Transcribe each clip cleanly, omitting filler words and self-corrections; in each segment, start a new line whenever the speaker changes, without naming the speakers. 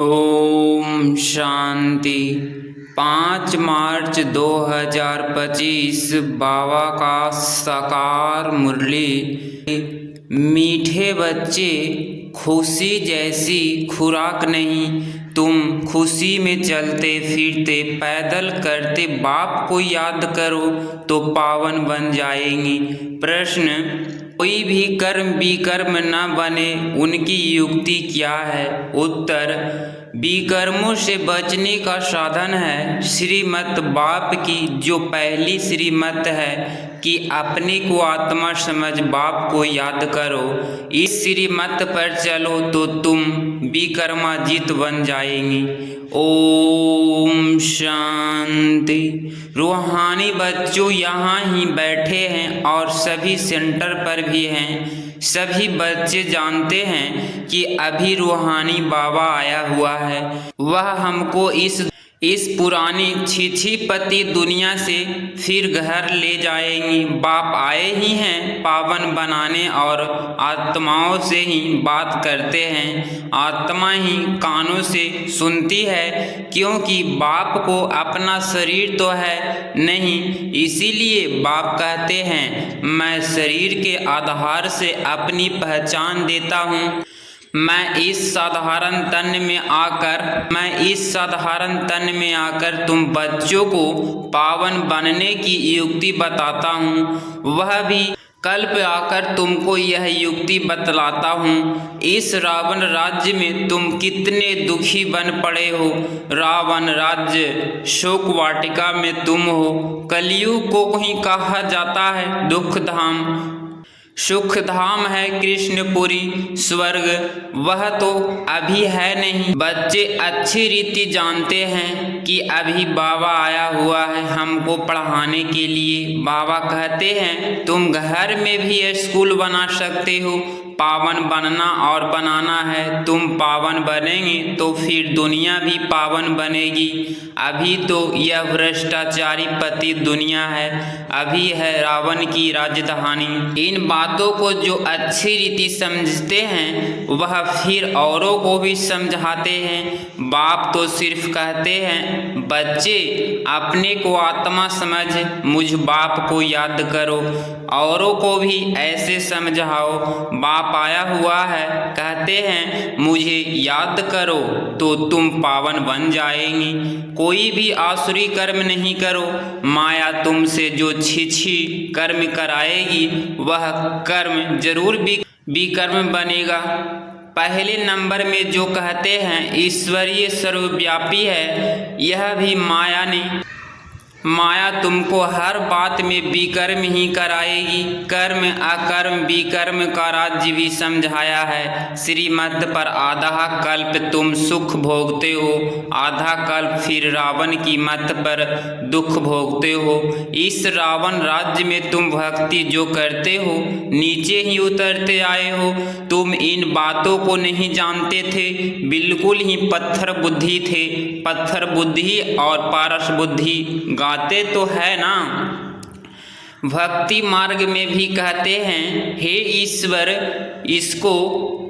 ओम शांति। 5 मार्च 2025 बाबा का साकार मुरली। मीठे बच्चे, खुशी जैसी खुराक नहीं। तुम खुशी में चलते फिरते पैदल करते बाप को याद करो तो पावन बन जाएंगी। प्रश्न: कोई भी कर्म विकर्म न बने, उनकी युक्ति क्या है? उत्तर: विकर्मों से बचने का साधन है श्रीमत बाप की, जो पहली श्रीमत है कि अपने को आत्मा समझ बाप को याद करो। इस श्रीमत पर चलो तो तुम विकर्माजीत बन जाएंगी। ओम शांति। रूहानी बच्चों यहाँ ही बैठे हैं और सभी सेंटर पर भी हैं। सभी बच्चे जानते हैं कि अभी रूहानी बाबा आया हुआ है। वह हमको इस पुरानी छिछी-पति दुनिया से फिर घर ले जाएंगी। बाप आए ही हैं पावन बनाने और आत्माओं से ही बात करते हैं। आत्मा ही कानों से सुनती है, क्योंकि बाप को अपना शरीर तो है नहीं। इसीलिए बाप कहते हैं, मैं शरीर के आधार से अपनी पहचान देता हूँ। मैं इस साधारण तन में आकर तुम बच्चों को पावन बनने की युक्ति बताता हूँ। वह भी कल्प आकर तुमको यह युक्ति बतलाता हूँ। इस रावण राज्य में तुम कितने दुखी बन पड़े हो। रावण राज्य शोक वाटिका में तुम हो। कलयुग को ही कहा जाता है दुख धाम। सुख धाम है कृष्णपुरी स्वर्ग, वह तो अभी है नहीं। बच्चे अच्छी रीति जानते हैं कि अभी बाबा आया हुआ है हमको पढ़ाने के लिए। बाबा कहते हैं तुम घर में भी स्कूल बना सकते हो। पावन बनना और बनाना है। तुम पावन बनेंगे तो फिर दुनिया भी पावन बनेगी। अभी तो यह भ्रष्टाचारी पति दुनिया है, अभी है रावण की राजधानी। इन बातों को जो अच्छी रीति समझते हैं वह फिर औरों को भी समझाते हैं। बाप तो सिर्फ कहते हैं, बच्चे अपने को आत्मा समझ मुझ बाप को याद करो। औरों को भी ऐसे समझाओ। बाप आया हुआ है, कहते हैं मुझे याद करो तो तुम पावन बन जाएंगी। कोई भी आसुरी कर्म नहीं करो। माया तुमसे जो छिछी कर्म कराएगी वह कर्म जरूर विकर्म बनेगा। पहले नंबर में जो कहते हैं ईश्वरीय सर्वव्यापी है, यह भी माया तुमको हर बात में विकर्म ही कराएगी। कर्म अकर्म विकर्म का राज्य भी समझाया है श्रीमत पर। आधा कल्प तुम सुख भोगते हो, आधा कल्प फिर रावण की मत पर दुख भोगते हो। इस रावण राज्य में तुम भक्ति जो करते हो नीचे ही उतरते आए हो। तुम इन बातों को नहीं जानते थे, बिल्कुल ही पत्थर बुद्धि थे। पत्थर बुद्धि और पारस बुद्धि गाते तो है ना। भक्ति मार्ग में भी कहते हैं, हे ईश्वर इसको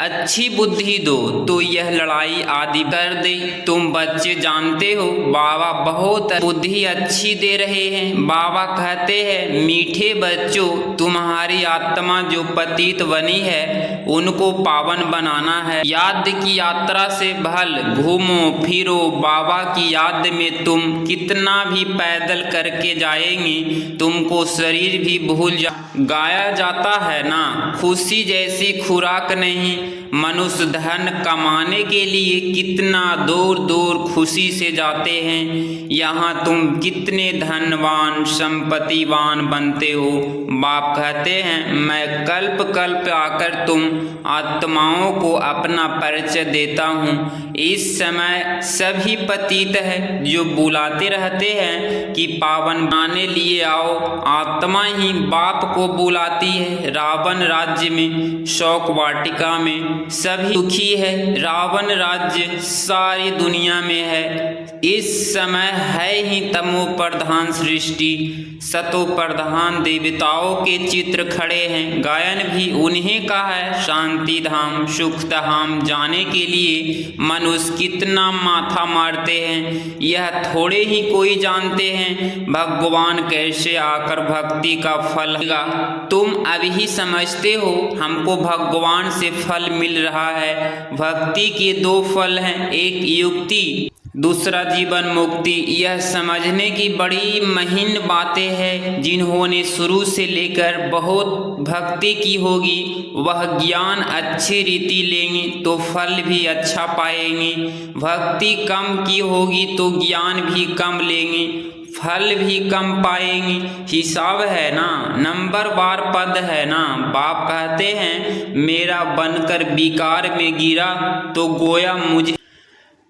अच्छी बुद्धि दो तो यह लड़ाई आदि कर दे। तुम बच्चे जानते हो बाबा बहुत बुद्धि अच्छी दे रहे हैं। बाबा कहते हैं, मीठे बच्चों तुम्हारी आत्मा जो पतित बनी है उनको पावन बनाना है। याद की यात्रा से भल घूमो फिरो। बाबा की याद में तुम कितना भी पैदल करके जाएंगे तुमको शरीर भी भूल गाया जाता है ना, खुशी जैसी खुराक नहीं। मनुष्य धन कमाने के लिए कितना दूर दूर खुशी से जाते हैं। यहाँ तुम कितने धनवान संपत्तिवान बनते हो। बाप कहते हैं, मैं कल्प कल्प आकर तुम आत्माओं को अपना परिचय देता हूँ। इस समय सभी पतित है जो बुलाते रहते हैं कि पावन बनाने लिए आओ। आत्मा ही बाप को बुलाती है। रावण राज्य में शोक वाटिका में सभी दुखी है। रावण राज्य सारी दुनिया में है। इस समय है ही तमो प्रधान सृष्टि, सतो प्रधान देवताओं के चित्र खड़े हैं। गायन भी उन्हें का है। शांति धाम सुख धाम जाने के लिए मनुष्य कितना माथा मारते हैं, यह थोड़े ही कोई जानते हैं। भगवान कैसे आकर भक्ति का फल देगा, तुम अभी समझते हो। हमको भगवान से फल मिल रहा है। भक्ति के दो फल हैं, एक युक्ति, दूसरा जीवन मुक्ति। यह समझने की बड़ी महीन बातें हैं। जिन्होंने शुरू से लेकर बहुत भक्ति की होगी, वह ज्ञान अच्छी रीति लेंगे तो फल भी अच्छा पाएंगे। भक्ति कम की होगी तो ज्ञान भी कम लेंगे, फल भी कम पाएंगे। हिसाब है ना, नंबरवार पद है ना। बाप कहते हैं मेरा बनकर बिकार में गिरा तो गोया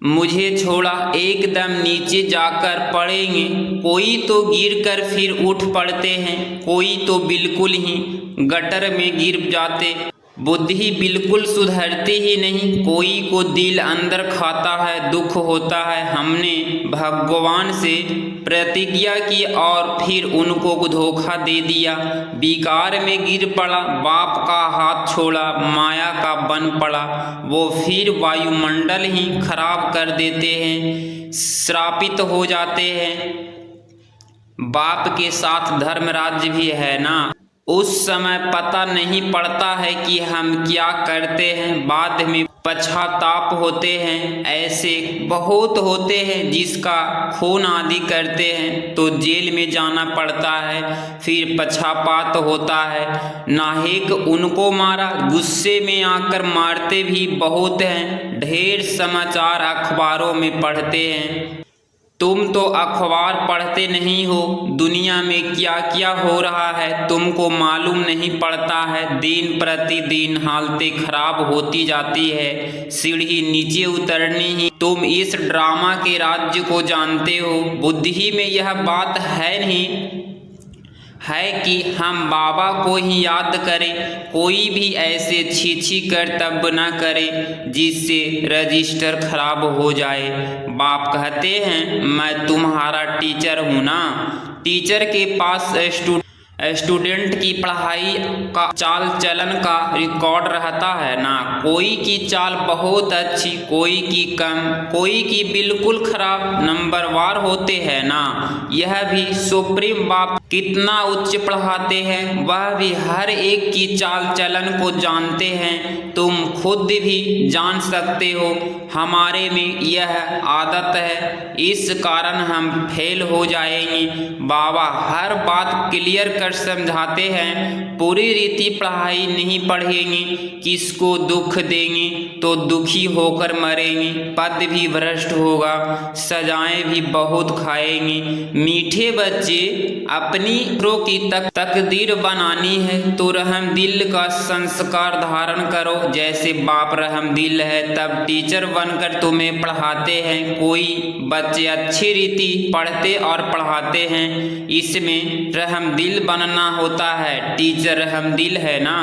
मुझे छोड़ा, एकदम नीचे जाकर पड़ेंगे। कोई तो गिरकर फिर उठ पड़ते हैं, कोई तो बिल्कुल ही गटर में गिर जाते, बुद्धि बिल्कुल सुधरती ही नहीं। कोई को दिल अंदर खाता है, दुख होता है। हमने भगवान से प्रतिज्ञा की और फिर उनको धोखा दे दिया, बिकार में गिर पड़ा, बाप का हाथ छोड़ा, माया का बन पड़ा। वो फिर वायुमंडल ही खराब कर देते हैं, श्रापित हो जाते हैं। बाप के साथ धर्मराज भी है ना। उस समय पता नहीं पड़ता है कि हम क्या करते हैं, बाद में पश्चाताप होते हैं। ऐसे बहुत होते हैं जिसका खून आदि करते हैं तो जेल में जाना पड़ता है, फिर पश्चाताप होता है। नाहिक उनको मारा, गुस्से में आकर मारते भी बहुत हैं। ढेर समाचार अखबारों में पढ़ते हैं। तुम तो अखबार पढ़ते नहीं हो, दुनिया में क्या क्या हो रहा है तुमको मालूम नहीं पड़ता है। दिन प्रतिदिन हालतें खराब होती जाती है, सीढ़ी नीचे उतरनी ही। तुम इस ड्रामा के राज्य को जानते हो। बुद्धि में यह बात है नहीं है कि हम बाबा को ही याद करें। कोई भी ऐसे छी कर्तव्य न करे जिससे रजिस्टर खराब हो जाए। बाप कहते हैं मैं तुम्हारा टीचर हूँ ना। टीचर के पास स्टूडेंट की पढ़ाई का चाल चलन का रिकॉर्ड रहता है ना। कोई की चाल बहुत अच्छी, कोई की कम, कोई की बिल्कुल खराब, नंबरवार होते हैं ना। यह भी सुप्रीम बाप कितना उच्च पढ़ाते हैं, वह भी हर एक की चाल चलन को जानते हैं। तुम खुद भी जान सकते हो। हमारे में यह आदत है, इस कारण हम फेल हो जाएंगे। बाबा हर बात क्लियर कर समझाते हैं। पूरी रीति पढ़ाई नहीं पढ़ेंगे, किसको दुख देंगे तो दुखी होकर मरेंगे। पद भी भ्रष्ट होगा, सजाएं भी बहुत खाएंगे। मीठे बच्चे अपनी की तकदीर बनानी है तो रहम दिल का संस्कार धारण करो। जैसे बाप रहम दिल है तब टीचर बनकर तुम्हें पढ़ाते हैं। कोई बच्चे अच्छी रीति पढ़ते और पढ़ाते हैं, इसमें रहम दिल बनना होता है। टीचर रहम दिल है ना।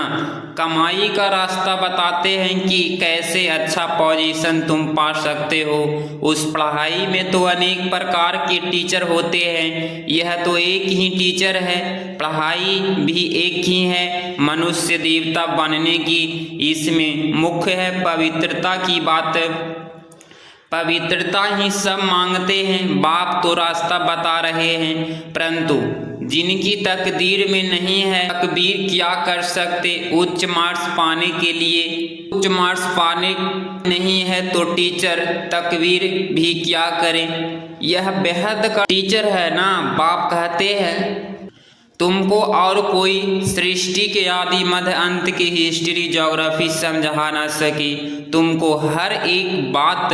कमाई का रास्ता बताते हैं कि कैसे अच्छा पोजीशन तुम पा सकते हो। उस पढ़ाई में तो अनेक प्रकार के टीचर होते हैं, यह तो एक ही टीचर है। पढ़ाई भी एक ही है, मनुष्य देवता बनने की। इसमें मुख्य है पवित्रता की बात। पवित्रता ही सब मांगते हैं। बाप तो रास्ता बता रहे हैं, परंतु जिनकी तकदीर में नहीं है, तकबीर क्या कर सकते। उच्च मार्क्स पाने के लिए उच्च मार्क्स पाने नहीं है तो टीचर तकबीर भी क्या करें। यह बेहद का टीचर है ना। बाप कहते हैं तुमको और कोई सृष्टि के आदि मध्य अंत की हिस्ट्री ज्योग्राफी समझा ना सके। तुमको हर एक बात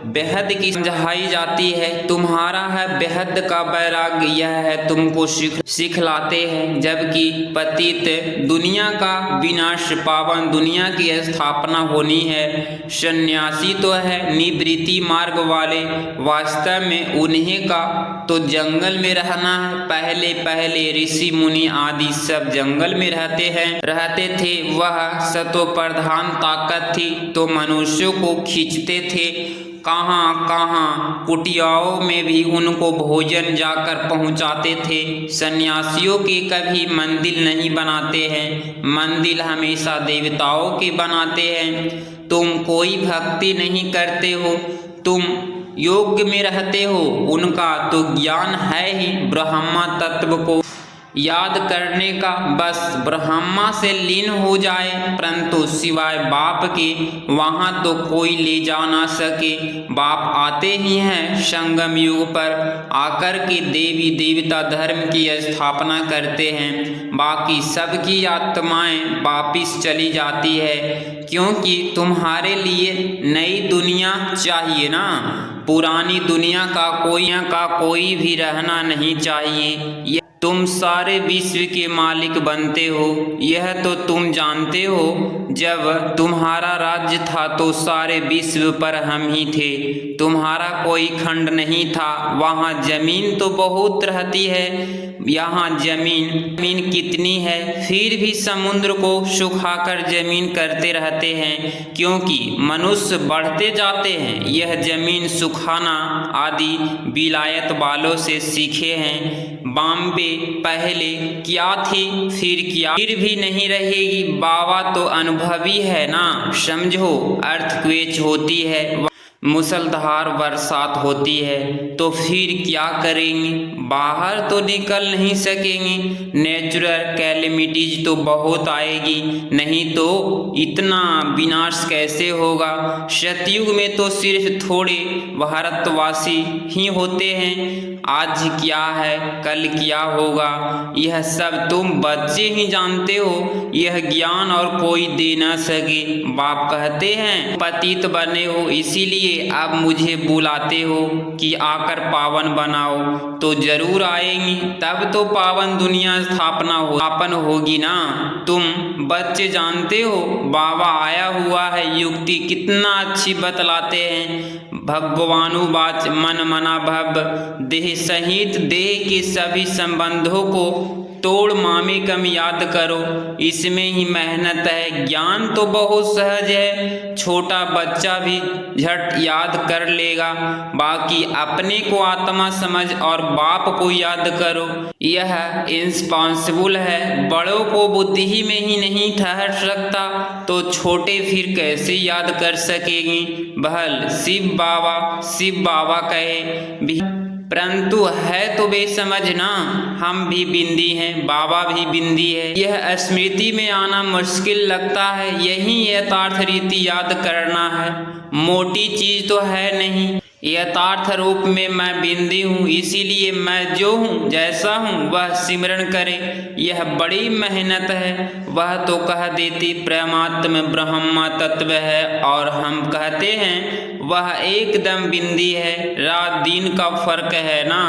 बेहद की समझाई जाती है। तुम्हारा है बेहद का वैराग्य, यह है तुमको सिखलाते हैं। जबकि पतित दुनिया का विनाश, पावन दुनिया की स्थापना होनी है। सन्यासी तो है निवृत्ति मार्ग वाले, वास्तव में उन्हें का तो जंगल में रहना है। पहले पहले ऋषि मुनि आदि सब जंगल में रहते थे। वह सतो प्रधान ताकत थी तो मनुष्यों को खींचते थे। कहाँ कहाँ कुटियाओं में भी उनको भोजन जाकर पहुँचाते थे। सन्यासियों के कभी मंदिर नहीं बनाते हैं, मंदिर हमेशा देवताओं के बनाते हैं। तुम कोई भक्ति नहीं करते हो, तुम योग में रहते हो। उनका तो ज्ञान है ही ब्रह्मा तत्व को याद करने का, बस ब्रह्मा से लीन हो जाए। परंतु सिवाय बाप के वहाँ तो कोई ले जा ना सके। बाप आते ही हैं संगम युग पर, आकर के देवी देवता धर्म की स्थापना करते हैं। बाकी सबकी आत्माएं वापिस चली जाती है, क्योंकि तुम्हारे लिए नई दुनिया चाहिए ना। पुरानी दुनिया का कोई भी रहना नहीं चाहिए। तुम सारे विश्व के मालिक बनते हो, यह तो तुम जानते हो। जब तुम्हारा राज्य था तो सारे विश्व पर हम ही थे, तुम्हारा कोई खंड नहीं था। वहाँ जमीन तो बहुत रहती है, यहाँ जमीन कितनी है, फिर भी समुद्र को सुखाकर जमीन करते रहते हैं, क्योंकि मनुष्य बढ़ते जाते हैं। यह जमीन सुखाना आदि विलायत वालों से सीखे हैं। बॉम्बे पहले क्या थी फिर भी नहीं रहेगी। बाबा तो अनुभवी है ना, समझो। अर्थक्वेक होती है, मूसलाधार बरसात होती है, तो फिर क्या करेंगे? बाहर तो निकल नहीं सकेंगे। नेचुरल कैलेमिटीज तो बहुत आएगी, नहीं तो इतना विनाश कैसे होगा? सतयुग में तो सिर्फ थोड़े भारतवासी ही होते हैं। आज क्या है कल क्या होगा, यह सब तुम बच्चे ही जानते हो। यह ज्ञान और कोई दे न सके। बाप कहते हैं पतित बने हो, इसीलिए अब मुझे बुलाते हो कि आकर पावन बनाओ। तो जरूर आएंगी, तब तो पावन दुनिया स्थापन होगी ना। तुम बच्चे जानते हो बाबा आया हुआ है, युक्ति कितना अच्छी बतलाते हैं। भगवानुवाच मन मना भव, देह सहित देह के सभी संबंधों को तोड़ मामेकम याद करो। इसमें ही मेहनत है। ज्ञान तो बहुत सहज है, छोटा बच्चा भी झट याद कर लेगा। बाकी अपने को आत्मा समझ और बाप को याद करो, यह इम्पॉसिबल है। बड़ों को बुद्धि में ही नहीं ठहर सकता, तो छोटे फिर कैसे याद कर सकेंगे? बहल शिव बाबा कहे भी, परंतु है तो बेसमझ ना। हम भी बिंदी हैं, बाबा भी बिंदी है। यह स्मृति में आना मुश्किल लगता है। यही यथार्थ रीति याद करना है, मोटी चीज तो है नहीं। यथार्थ रूप में मैं बिंदी हूँ, इसीलिए मैं जो हूँ जैसा हूँ वह सिमरण करे। यह बड़ी मेहनत है। वह तो कह देती परमात्मा ब्रह्मा तत्व है, और हम कहते हैं वह एकदम बिंदी है। रात दिन का फर्क है ना।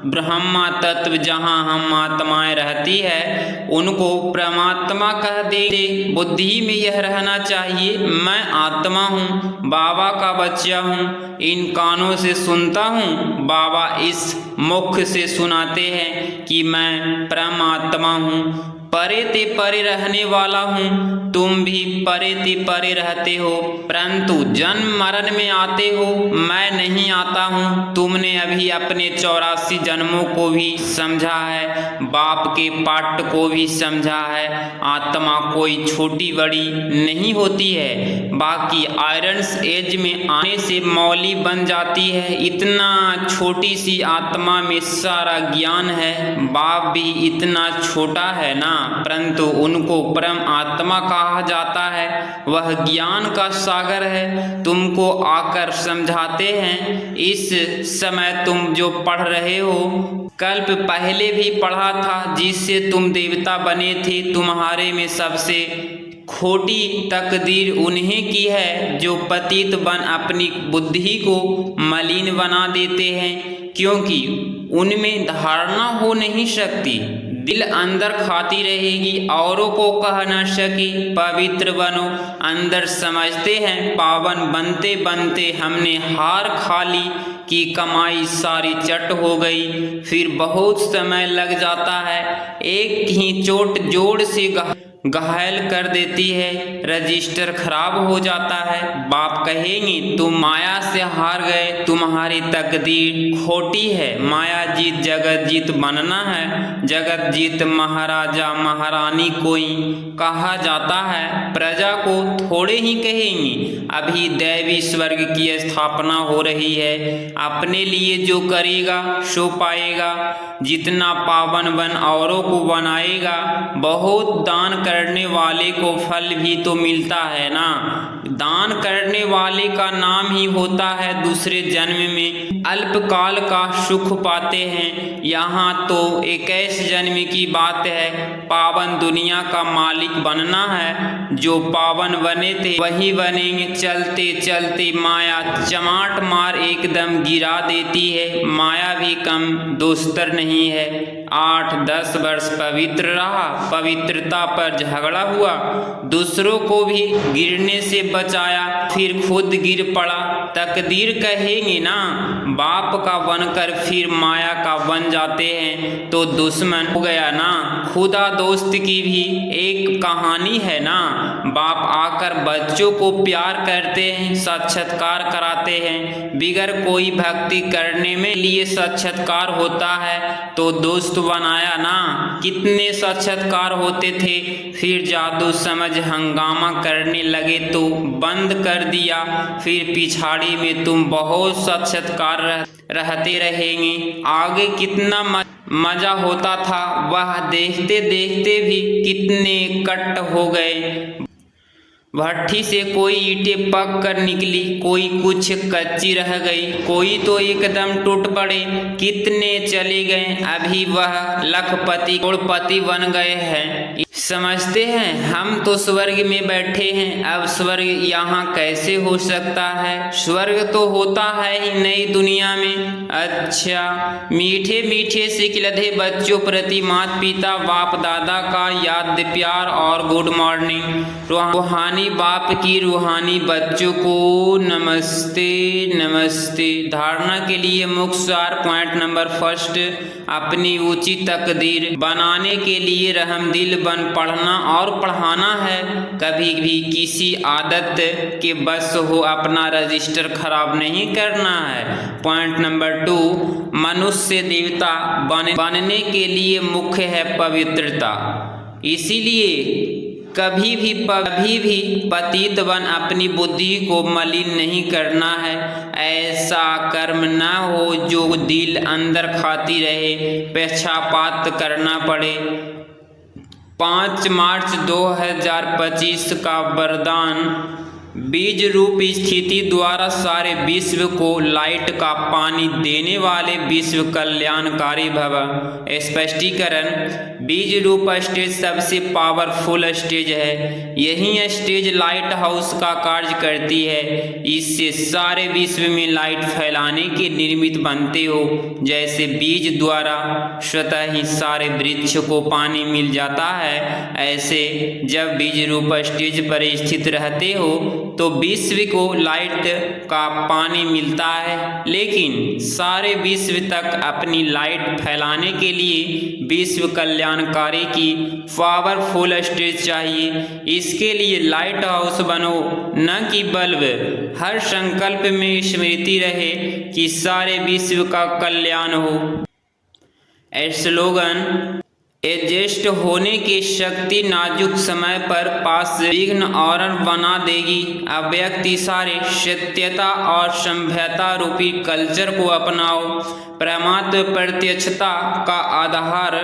ब्रह्मा तत्व जहाँ हम आत्माएं रहती है, उनको परमात्मा कह दे। बुद्धि में यह रहना चाहिए मैं आत्मा हूँ, बाबा का बच्चा हूँ। इन कानों से सुनता हूँ, बाबा इस मुख से सुनाते हैं कि मैं परमात्मा हूँ। परे ते परे रहने वाला हूँ, तुम भी परे ते परे रहते हो, परंतु जन्म मरण में आते हो। मैं नहीं आता हूँ। तुमने अभी अपने 84 जन्मों को भी समझा है, बाप के पाठ को भी समझा है। आत्मा कोई छोटी बड़ी नहीं होती है। बाकी आयरन एज में आने से मौली बन जाती है। इतना छोटी सी आत्मा में सारा ज्ञान है। बाप भी इतना छोटा है ना, परंतु उनको परम आत्मा कहा जाता है। वह ज्ञान का सागर है, तुमको आकर समझाते हैं। इस समय तुम जो पढ़ रहे हो, कल्प पहले भी पढ़ा था, जिससे तुम देवता बने थे। तुम्हारे में सबसे खोटी तकदीर उन्हें की है जो पतित बन अपनी बुद्धि को मलिन बना देते हैं, क्योंकि उनमें धारणा हो नहीं सकती। दिल अंदर खाती रहेगी, औरों को कह न सके पवित्र बनो। अंदर समझते हैं पावन बनते बनते हमने हार खा ली कि कमाई सारी चट हो गई। फिर बहुत समय लग जाता है, एक ही चोट जोड़ से घायल कर देती है, रजिस्टर खराब हो जाता है। बाप कहेंगे तुम माया से हार गए, तुम्हारी तकदीर खोटी है। माया जीत जगत जीत बनना है, जगत जीत महाराजा महारानी कोई कहा जाता है। प्रजा को थोड़े ही कहेंगे, अभी दैवी स्वर्ग की स्थापना हो रही है। अपने लिए जो करेगा सो पाएगा, जितना पावन बन औरों को बनाएगा। बहुत दान करने वाले को फल भी तो मिलता है ना। दान करने वाले का नाम ही होता है दूसरे जन्म में अल्पकाल का सुख पाते हैं। यहाँ तो 21 जन्म की बात है। पावन दुनिया का मालिक बनना है, जो पावन बने थे वही बनेंगे। चलते चलते माया चमाट मार एकदम गिरा देती है। माया भी कम दोस्तर नहीं है। 8-10 वर्ष पवित्र रहा, पवित्रता पर झगड़ा हुआ, दूसरों को भी गिरने से बचाया, फिर खुद गिर पड़ा। तकदीर कहेंगे ना, बाप का बनकर फिर माया का बन जाते हैं तो दुश्मन हो गया ना। खुदा दोस्त की भी एक कहानी है ना। बाप आकर बच्चों को प्यार करते हैं, साक्षात्कार कराते हैं। बिगर कोई भक्ति करने में लिए साक्षात्कार होता है तो दोस्त बनाया ना। कितने साक्षात्कार होते थे, फिर जादू समझ हंगामा करने लगे तो बंद कर दिया। फिर पिछाड़ी में तुम बहुत साक्षात्कार रहते रहेंगे। आगे कितना मजा होता था वह देखते देखते भी कितने कट हो गए। भट्ठी से कोई ईंटें पक कर निकली, कोई कुछ कच्ची रह गई, कोई तो एकदम टूट पड़े। कितने चले गए, अभी वह लखपति करोड़पति बन गए हैं। समझते हैं हम तो स्वर्ग में बैठे हैं, अब स्वर्ग यहाँ कैसे हो सकता है। स्वर्ग तो होता है ही नई दुनिया में। अच्छा, मीठे मीठे सिखलधे बच्चों प्रति माता पिता बाप दादा का याद प्यार और गुड मॉर्निंग। रूहानी बाप की रूहानी बच्चों को नमस्ते नमस्ते। धारणा के लिए मुख्य सार पॉइंट नंबर 1, अपनी ऊंची तकदीर बनाने के लिए रहमदिल बन पढ़ना और पढ़ाना है। कभी भी किसी आदत के बस हो अपना रजिस्टर खराब नहीं करना है। पॉइंट नंबर 2, मनुष्य देवता बनने के लिए मुख्य है पवित्रता। इसीलिए कभी भी पतित बन अपनी बुद्धि को मलिन नहीं करना है। ऐसा कर्म न हो जो दिल अंदर खाती रहे, पक्षपात करना पड़े। 5 मार्च 2025 का वरदान। बीज रूप स्थिति द्वारा सारे विश्व को लाइट का पानी देने वाले विश्व कल्याणकारी भव। स्पष्टीकरण, बीज रूप स्टेज सबसे पावरफुल स्टेज है। यही स्टेज लाइट हाउस का कार्य करती है। इससे सारे विश्व में लाइट फैलाने के निर्मित बनते हो। जैसे बीज द्वारा स्वतः ही सारे वृक्ष को पानी मिल जाता है, ऐसे जब बीज रूप स्टेज पर स्थित रहते हो तो विश्व को लाइट का पानी मिलता है। लेकिन सारे विश्व तक अपनी लाइट फैलाने के लिए विश्व कल्याणकारी की पावरफुल स्टेज चाहिए। इसके लिए लाइट हाउस बनो, न कि बल्ब। हर संकल्प में स्मृति रहे कि सारे विश्व का कल्याण हो। स्लोगन, एडजस्ट होने की शक्ति नाजुक समय पर पास विघ्न और बना देगी। अव्यक्त इशारे, सत्यता और सभ्यता रूपी कल्चर को अपनाओ। परमात्म प्रत्यक्षता का आधार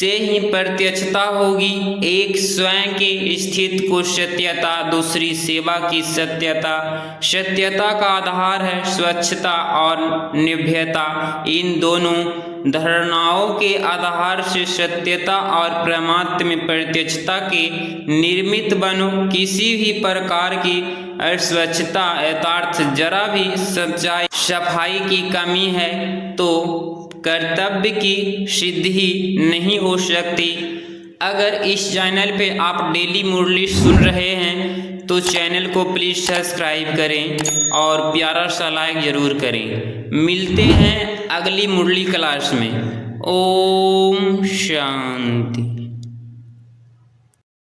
से ही प्रत्यक्षता होगी। एक स्वयं के स्थिति को सत्यता, दूसरी सेवा की सत्यता। सत्यता का आधार है स्वच्छता और निर्भयता। इन दोनों धारणाओं के आधार से सत्यता और परमात्म में प्रत्यक्षता के निर्मित बनो। किसी भी प्रकार की अस्वच्छता यथार्थ जरा भी सच्चाई सफाई की कमी है तो कर्तव्य की सिद्धि नहीं हो सकती। अगर इस चैनल पे आप डेली मुरली सुन रहे हैं तो चैनल को प्लीज़ सब्सक्राइब करें और प्यारा सा लाइक ज़रूर करें। मिलते हैं अगली मुरली क्लास में। ओम शांति।